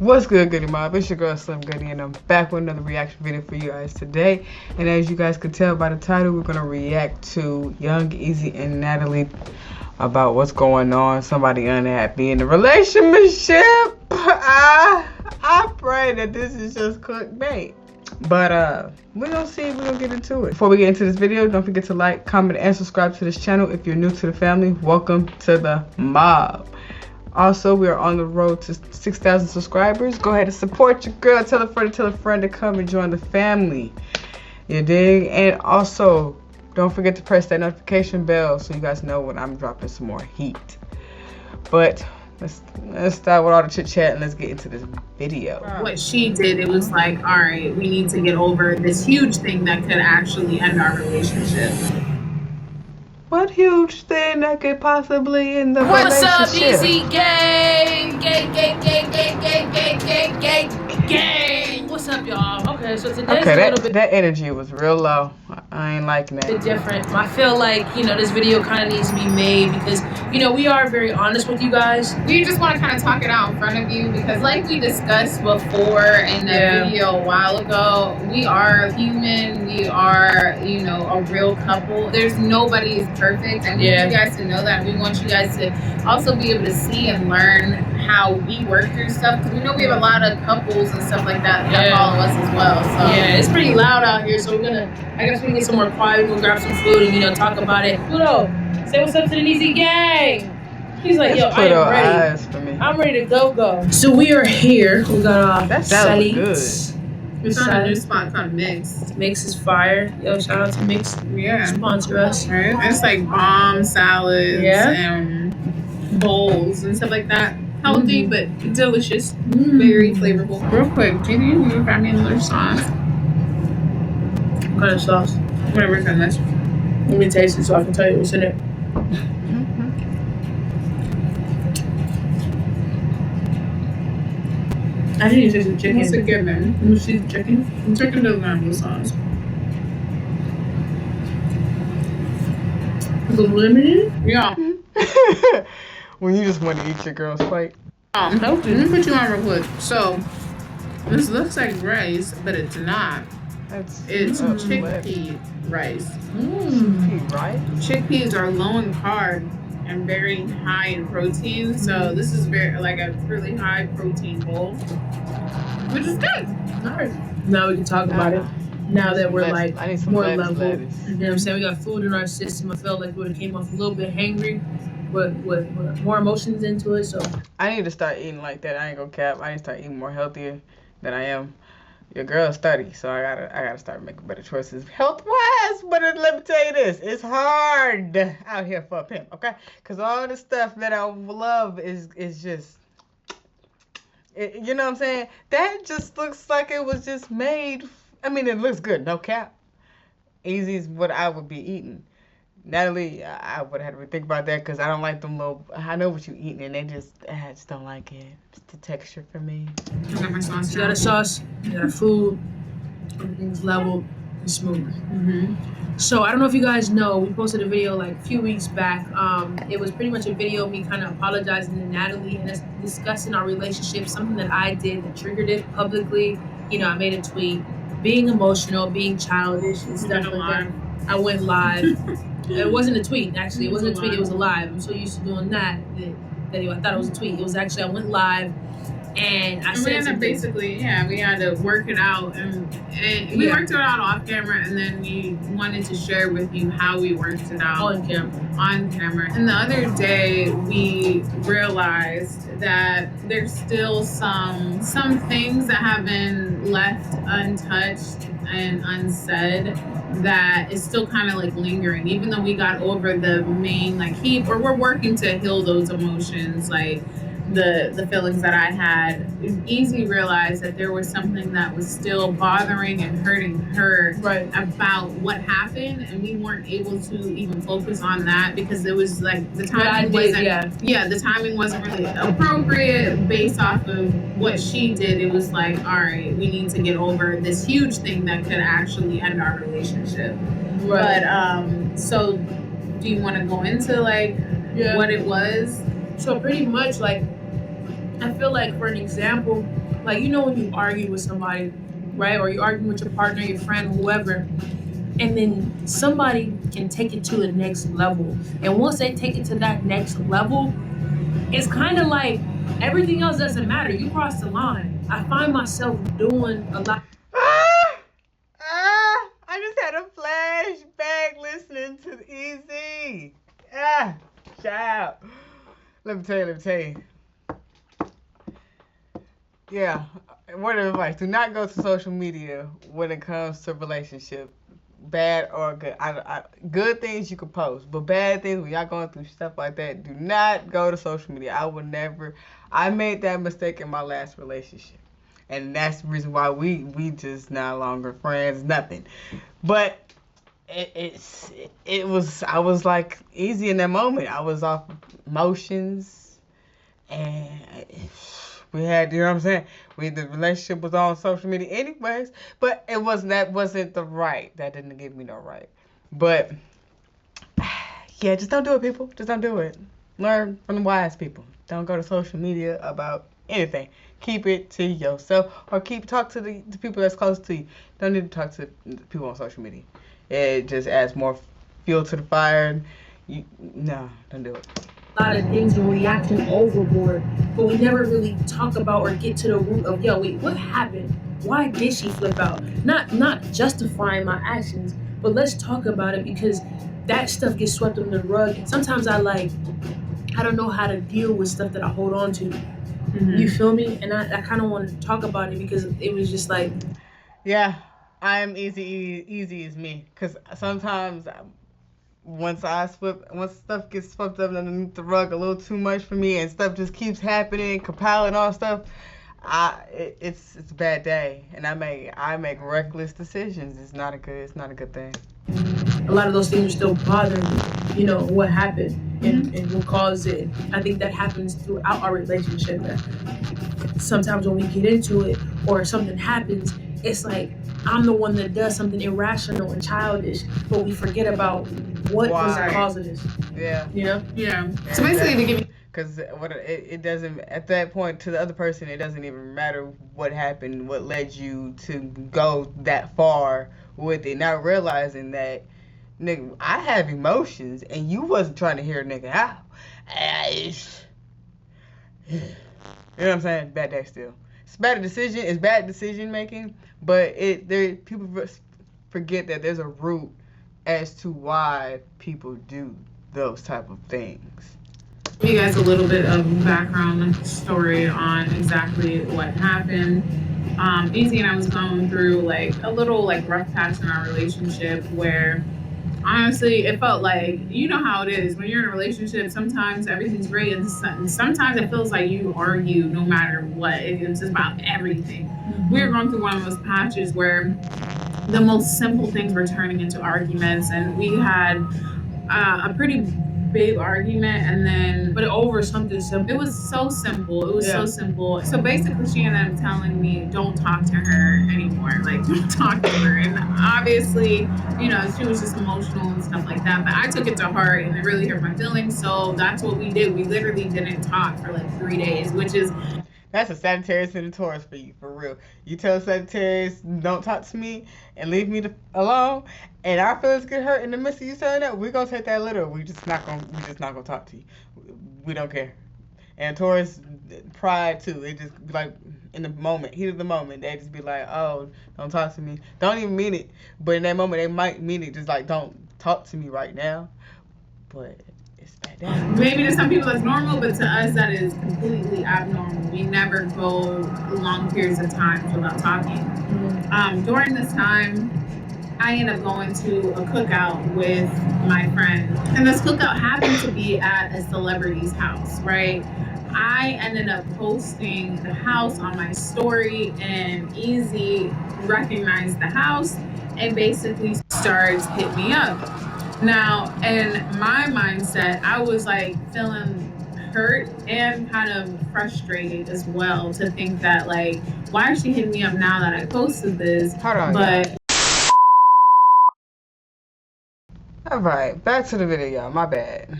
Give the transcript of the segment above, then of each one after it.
What's good, Goodie Mob? It's your girl Slim Goodie, and I'm back with another reaction video for you guys today. And as you guys could tell by the title, we're gonna react to young Ezee and Natatlie about what's going on. Somebody unhappy in the relationship. I pray that this is just clickbait. But we're gonna see. We're gonna get into it. Before we get into this video, don't forget to like, comment, and subscribe to this channel. If you're new to the family, welcome to the mob. Also, we are on the road to 6,000 subscribers. Go ahead and support your girl. Tell a friend to come and join the family. You dig? And also, don't forget to press that notification bell so you guys know when I'm dropping some more heat. But let's start with all the chit chat and let's get into this video. What she did, it was like, all right, we need to get over this huge thing that could actually end our relationship. What huge thing that could possibly end the What's relationship? up, Ezee gang? Gang. What's up, y'all? Okay, so today's a little bit. That energy was real low. I ain't liking that. Bit different. I feel like, this video kind of needs to be made because, we are very honest with you guys. We just want to kind of talk it out in front of you because, like we discussed before in the video a while ago, we are human. We are, a real couple. There's nobody is perfect, and we want you guys to know that. We want you guys to also be able to see and learn how we work through stuff because we know we have a lot of couples and stuff like that follow us as well. So it's pretty loud out here, so I guess we can get somewhere quiet. We'll grab some food and talk about it. Pluto, say what's up to the Ezee gang. He's like, yo, I am ready. For me. I'm ready to go. So we are here. We got that sounds good. We found a new spot called Mix. Mix is fire. Yo, shout out to Mix. Yeah. Sponsor us. Right? It's like bomb salads and bowls and stuff like that. Healthy but delicious. Very flavorful. Real quick, do you think you can find me another sauce? What kind of sauce? Whatever's in this. Let me taste it so I can tell you what's in it. I didn't even taste the chicken. It's a good one. Let me see the chicken. The chicken doesn't have the sauce. The limited? Yeah. When you just want to eat your girl's plate. Let me put you on real quick. So, this looks like rice, but it's not. It's chickpea rice. Chickpea rice? Chickpeas are low in carb and very high in protein. So this is very like a really high protein bowl, which is good. All right. Now we can talk about it. Now that we're like I need some more lettuce. level. You know what I'm saying? We got food in our system. I felt like we would have came off a little bit hangry with more emotions into it. So I need to start eating like that. I ain't gonna cap. I need to start eating more healthier than I am. Your girl's 30, so I gotta start making better choices health wise. But let me tell you this, it's hard out here for a pimp, okay? Because all the stuff that I love is just, you know what I'm saying? That just looks like it was just made. I mean, it looks good, no cap. Easy is what I would be eating. Natatlie, I would have to think about that because I don't like them little. I know what you eating, and I just don't like it. It's the texture for me. I got my sauce. You got a sauce, you got a food, everything's level and smooth. So I don't know if you guys know, we posted a video like a few weeks back. It was pretty much a video of me kind of apologizing to Natatlie and us discussing our relationship, something that I did that triggered it publicly. I made a tweet, being emotional, being childish and stuff like that. I went live. It wasn't a tweet, actually. It wasn't a tweet, it was a live. I'm so used to doing that I thought it was a tweet. It was actually, I went live and I said something. Basically, we had to work it out. And we worked it out off camera, and then we wanted to share with you how we worked it out. On camera. And the other day, we realized that there's still some things that have been left untouched and unsaid that is still kind of like lingering, even though we got over the main heat, or we're working to heal those emotions, like the feelings that I had. Ezee realized that there was something that was still bothering and hurting her about what happened, and we weren't able to even focus on that because it was like the timing the timing wasn't really appropriate based off of what she did. It was like, all right, we need to get over this huge thing that could actually end our relationship. But so do you want to go into what it was? So pretty much I feel like, for an example, Like, you know, when you argue with somebody, right? Or you argue with your partner, your friend, whoever, and then somebody can take it to the next level. And once they take it to that next level, it's kind of like everything else doesn't matter. You cross the line. I find myself doing a lot. I just had a flashback listening to Ezee. Child. Let me tell you. Yeah, word of advice: do not go to social media when it comes to relationship, bad or good. Good things you can post, but bad things when y'all going through stuff like that, do not go to social media. I would never. I made that mistake in my last relationship, and that's the reason why we just no longer friends. Nothing, but it was. I was like easy in that moment. I was off emotions, and we had, you know what I'm saying? The relationship was on social media anyways, but that wasn't the right. That didn't give me no right. But yeah, just don't do it, people. Just don't do it. Learn from the wise people. Don't go to social media about anything. Keep it to yourself, or talk to the people that's close to you. Don't need to talk to people on social media. It just adds more fuel to the fire. No, don't do it. A lot of things and reacting overboard, but we never really talk about or get to the root of, yo, wait, what happened? Why did she flip out? Not justifying my actions, but let's talk about it, because that stuff gets swept under the rug. And sometimes I don't know how to deal with stuff that I hold on to. Mm-hmm. You feel me? And I kind of wanted to talk about it because it was just like, yeah, I am easy as me, because sometimes once stuff gets swept up underneath the rug a little too much for me, and stuff just keeps happening, compiling all stuff, it's a bad day, and I make reckless decisions. It's not a good thing. A lot of those things are still bothering me. You know what happened and what caused it. I think that happens throughout our relationship. Sometimes when we get into it or something happens, it's like I'm the one that does something irrational and childish, but we forget about what was the cause of this. Yeah. You know? Yeah. So basically, to give me, because it doesn't, at that point, to the other person, it doesn't even matter what happened, what led you to go that far with it, not realizing that, nigga, I have emotions, and you wasn't trying to hear a nigga out. You know what I'm saying? Bad day still. It's bad decision making, but people forget that there's a root as to why people do those type of things. Give you guys a little bit of background story on exactly what happened. Ezee and I was going through like a little like rough patch in our relationship where honestly it felt like, you know how it is when you're in a relationship, sometimes everything's great and sometimes it feels like you argue no matter what. It's just about everything. We were going through one of those patches where the most simple things were turning into arguments, and we had a pretty big argument, but over something simple. It was so simple. So simple. So basically she ended up telling me, don't talk to her anymore. Like, don't talk to her. And obviously, you know, she was just emotional and stuff like that. But I took it to heart and it really hurt my feelings. So that's what we did. We literally didn't talk for like 3 days, which is... That's a Sagittarius and a Taurus for you, for real. You tell Sagittarius, don't talk to me and leave me alone, and our feelings get hurt in the midst of you saying that, we're gonna take that literal. We just not gonna talk to you. We don't care. And Taurus, pride too. They just be like in the moment, heat of the moment, they just be like, oh, don't talk to me. Don't even mean it, but in that moment they might mean it. Just like, don't talk to me right now. But maybe to some people that's normal, but to us that is completely abnormal. We never go long periods of time without talking. During this time, I ended up going to a cookout with my friend, and this cookout happened to be at a celebrity's house, right? I ended up posting the house on my story, and Ezee recognized the house and basically starts hitting me up. Now, in my mindset, I was like feeling hurt and kind of frustrated as well to think that, like, why is she hitting me up now that I posted this? Hold on. But all right, back to the video. My bad.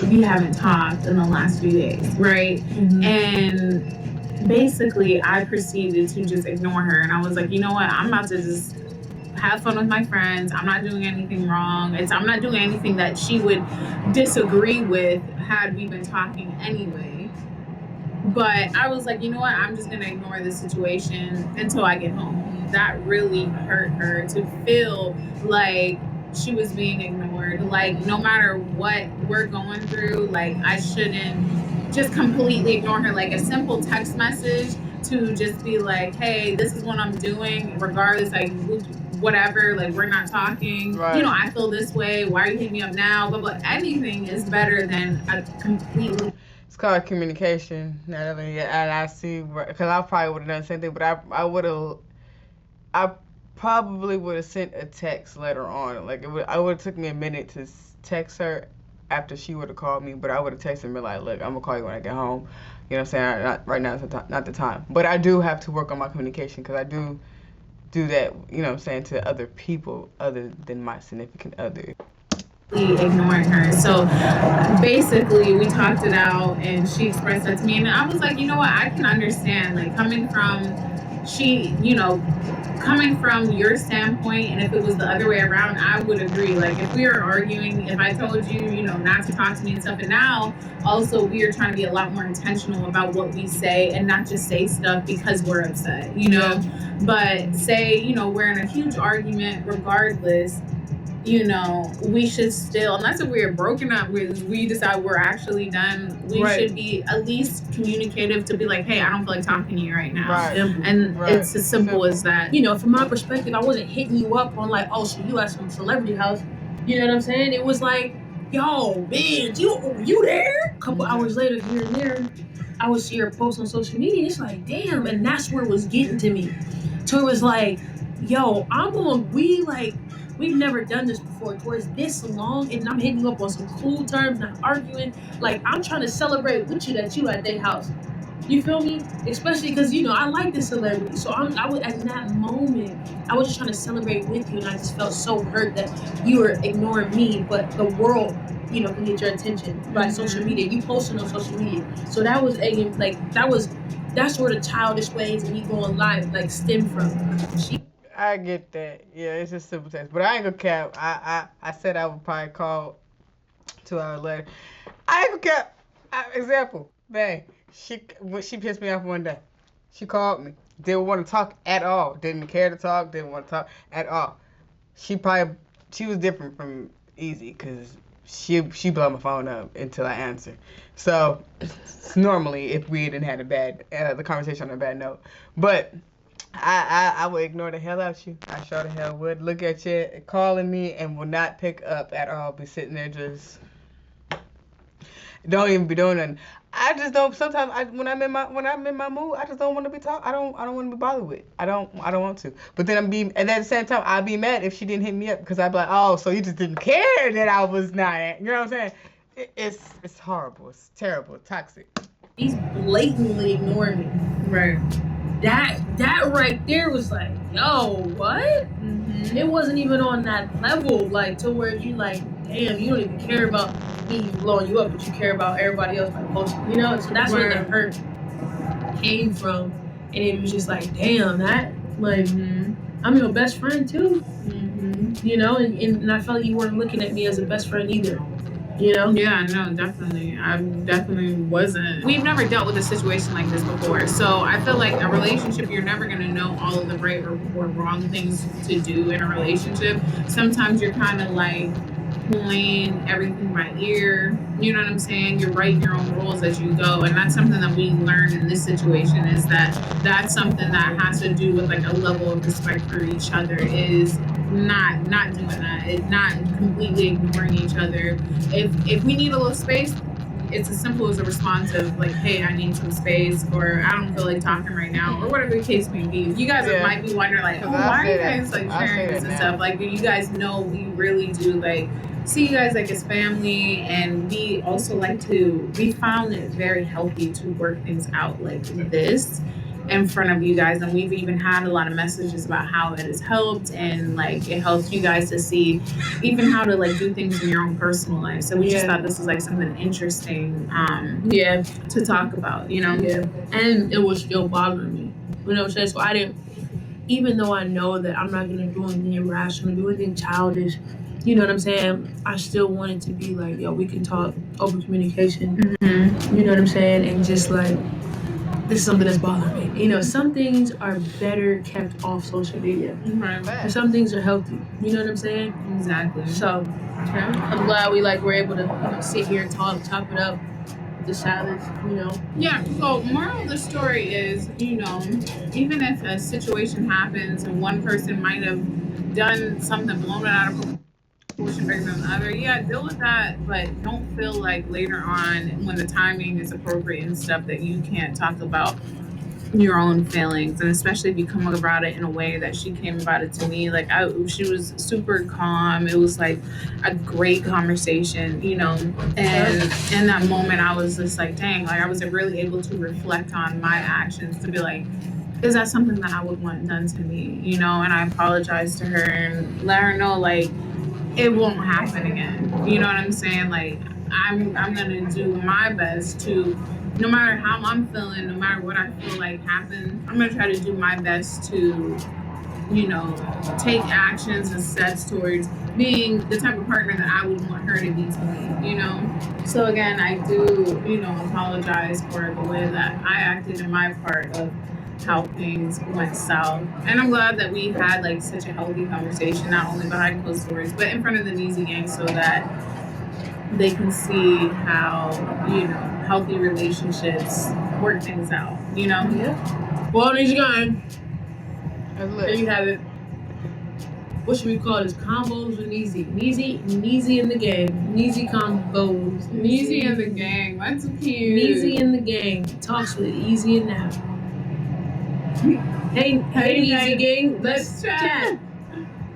We haven't talked in the last few days, right? And basically I proceeded to just ignore her, and I was like, you know what, I'm about to just have fun with my friends. I'm not doing anything wrong. I'm not doing anything that she would disagree with had we been talking anyway. But I was like, you know what, I'm just gonna ignore this situation until I get home. That really hurt her, to feel like she was being ignored. Like, no matter what we're going through, like, I shouldn't just completely ignore her. Like, a simple text message to just be like, hey, this is what I'm doing, regardless, like, whatever, like, we're not talking. Right. You know, I feel this way. Why are you hitting me up now? But anything is better than a completely. It's called communication, Natalie, and I see, because I probably would have done the same thing, but I probably would have sent a text later on. Like, it would have took me a minute to text her after she would have called me, but I would have texted and been like, look, I'm gonna call you when I get home. You know what I'm saying? Right now, it's not the time. But I do have to work on my communication, because I do that, you know what I'm saying, to other people other than my significant other. Ignoring her. So basically we talked it out, and she expressed that to me, and I was like, you know what, I can understand, like, coming from your standpoint, and if it was the other way around, I would agree. Like, if we were arguing, if I told you, you know, not to talk to me and stuff, and now also we are trying to be a lot more intentional about what we say and not just say stuff because we're upset, you know. But say, you know, we're in a huge argument, regardless, you know, we should still, unless if we're broken up, we decide we're actually done, we should be at least communicative to be like, hey, I don't feel like talking to you right now. Right. And it's as simple as that. You know, from my perspective, I wasn't hitting you up on like, oh, so you at some celebrity house. You know what I'm saying? It was like, yo, man, you there? A couple hours later, here and there, I would see her post on social media, and it's like, damn, and that's where it was getting to me. So it was like, yo, we've never done this before, towards this long, and I'm hitting you up on some cool terms, not arguing. Like, I'm trying to celebrate with you that you at their house. You feel me? Especially because, you know, I like this celebrity. So I was at that moment, I was just trying to celebrate with you, and I just felt so hurt that you were ignoring me, but the world, you know, can get your attention by social media. You posting on social media. So that was that's where the childish ways and me going live like stem from. I get that. Yeah, it's just simple text. But I ain't gonna cap. I said I would probably call 2 hours later. I ain't gonna cap. Example, bang. She pissed me off one day. She called me. Didn't want to talk at all. Didn't care to talk. Didn't want to talk at all. She was different from Ezee, because she blew my phone up until I answered. So normally, if we didn't have the conversation on a bad note, but I would ignore the hell out you. I sure the hell would. Look at you calling me and will not pick up at all. Be sitting there just don't even be doing nothing. I just don't. Sometimes when I'm in my mood, I just don't want to be talking. I don't want to be bothered with. I don't want to. But then and at the same time, I'd be mad if she didn't hit me up, because I'd be like, oh, so you just didn't care that I was not. You know what I'm saying? It's horrible. It's terrible. Toxic. He's blatantly ignoring me. Right. That right there was like, yo, what? Mm-hmm. It wasn't even on that level, like, to where you like, damn, you don't even care about me blowing you up, but you care about everybody else by posting, you know? So that's where the hurt came from. And it was just like, damn, that, like, I'm your best friend too. Mm-hmm. You know, and I felt like you weren't looking at me as a best friend either. You know? Yeah, no, definitely. I definitely wasn't. We've never dealt with a situation like this before. So I feel like a relationship, you're never going to know all of the right or wrong things to do in a relationship. Sometimes you're kind of like playing everything by ear. You know what I'm saying? You're writing your own rules as you go. And that's something that we learned in this situation, is that's something that has to do with like a level of respect for each other, is not doing that. It's not completely ignoring each other. If we need a little space, it's as simple as a response of like, hey, I need some space, or I don't feel like talking right now, or whatever the case may be. You guys might be wondering like, oh, why are you guys like sharing this and stuff? Like, you guys know we really do like see you guys like as family, and we also we found it very healthy to work things out like this. in front of you guys, and we've even had a lot of messages about how it has helped, and like it helps you guys to see even how to like do things in your own personal life. So we just thought this was like something interesting to talk about, you know. And it was still bothering me, you know what I'm saying? So I didn't, even though I know that I'm not gonna do anything irrational, do anything childish, you know what I'm saying, I still wanted to be like, yo, we can talk, open communication, you know what I'm saying, and just like, this is something that's bothering me. You know, some things are better kept off social media. And some things are healthy. You know what I'm saying? Exactly. So I'm glad we like were able to, you know, sit here and talk, chop it up with the salads, you know. Yeah, so moral of the story is, you know, even if a situation happens and one person might have done something blown it out of proportion bigger than the other, yeah, deal with that, but don't feel like later on when the timing is appropriate and stuff that you can't talk about your own feelings, and especially if you come about it in a way that she came about it to me. Like she was super calm. It was like a great conversation, you know. And in that moment, I was just like, dang, like I was really able to reflect on my actions to be like, is that something that I would want done to me, you know? And I apologized to her and let her know like it won't happen again. You know what I'm saying? Like I'm gonna do my best to, no matter how I'm feeling, no matter what I feel like happened, I'm gonna try to do my best to, you know, take actions and steps towards being the type of partner that I would want her to be to me, you know? So again, I do, you know, apologize for the way that I acted in my part of how things went south. And I'm glad that we had like such a healthy conversation, not only behind closed doors, but in front of the Ezee gang, so that they can see how, you know, healthy relationships work things out, you know? Yeah. Well, Ezee gang, there you have it. What should we call this? Combos with Ezee. Ezee in the gang. Ezee combos. Ezee in the gang. That's cute. Ezee in the gang. Talks with Ezee and Now. Hey, Ezee gang. Let's chat.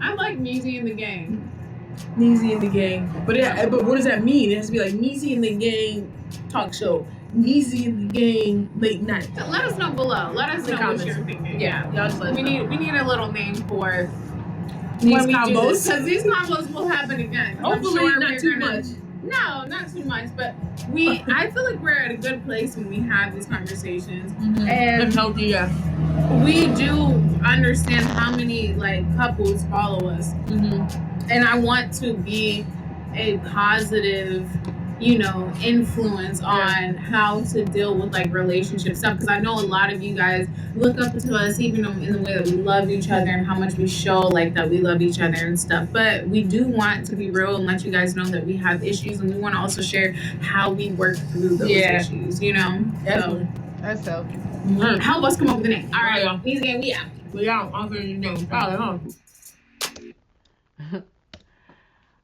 I like Ezee in the gang. Ezee in the gang. But what does that mean? It has to be like Ezee in the gang talk show. Ezee in the gang late night. Let us know below. Let us know what you're thinking. Yeah. Y'all just let we need a little name for these when we combos. do this, because these combos will happen again. Hopefully not too much. No, not too much. But I feel like we're at a good place when we have these conversations. And healthy, yeah. We do understand how many like couples follow us. And I want to be a positive, you know, influence on how to deal with like relationship stuff, because I know a lot of you guys look up to us even in the way that we love each other and how much we show like that we love each other and stuff, but we do want to be real and let you guys know that we have issues, and we want to also share how we work through those issues, you know. Definitely. So That's help. help us come up with a name. All right, y'all. Ezee gang, we out. We out. I'm gonna name.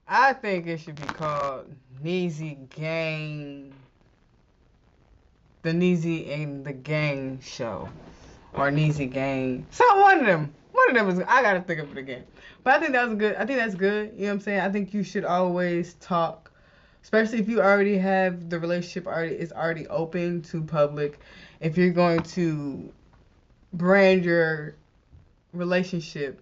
I think it should be called Ezee Gang. The Ezee and the Gang Show. Or Ezee Gang. So one of them is, I gotta think of it again. But I think that's good. You know what I'm saying? I think you should always talk, especially if you already have the relationship is already open to public. If you're going to brand your relationship,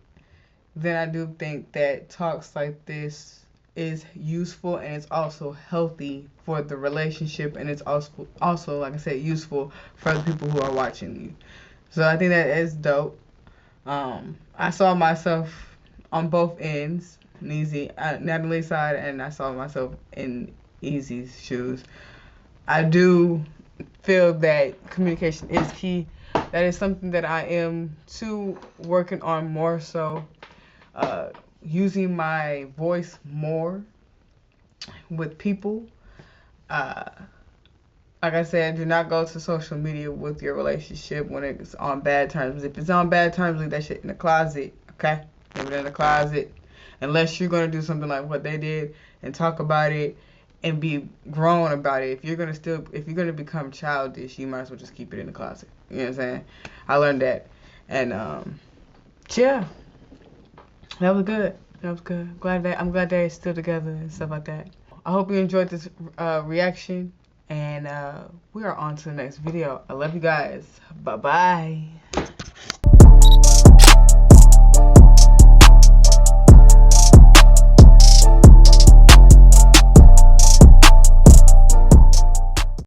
then I do think that talks like this is useful, and it's also healthy for the relationship, and it's also like I said, useful for the people who are watching you. So I think that is dope. I saw myself on both ends, Natalie's side, and I saw myself in Ezee's shoes. I do feel that communication is key. That is something that I am too working on more so. Using my voice more with people. Like I said, do not go to social media with your relationship when it's on bad terms. If it's on bad terms, leave that shit in the closet, okay? Leave it in the closet. Unless you're going to do something like what they did and talk about it and be grown about it. If you're going to become childish, you might as well just keep it in the closet. You know what I'm saying? I learned that. And, yeah. That was good. I'm glad they're still together and stuff like that. I hope you enjoyed this reaction. And we are on to the next video. I love you guys. Bye-bye.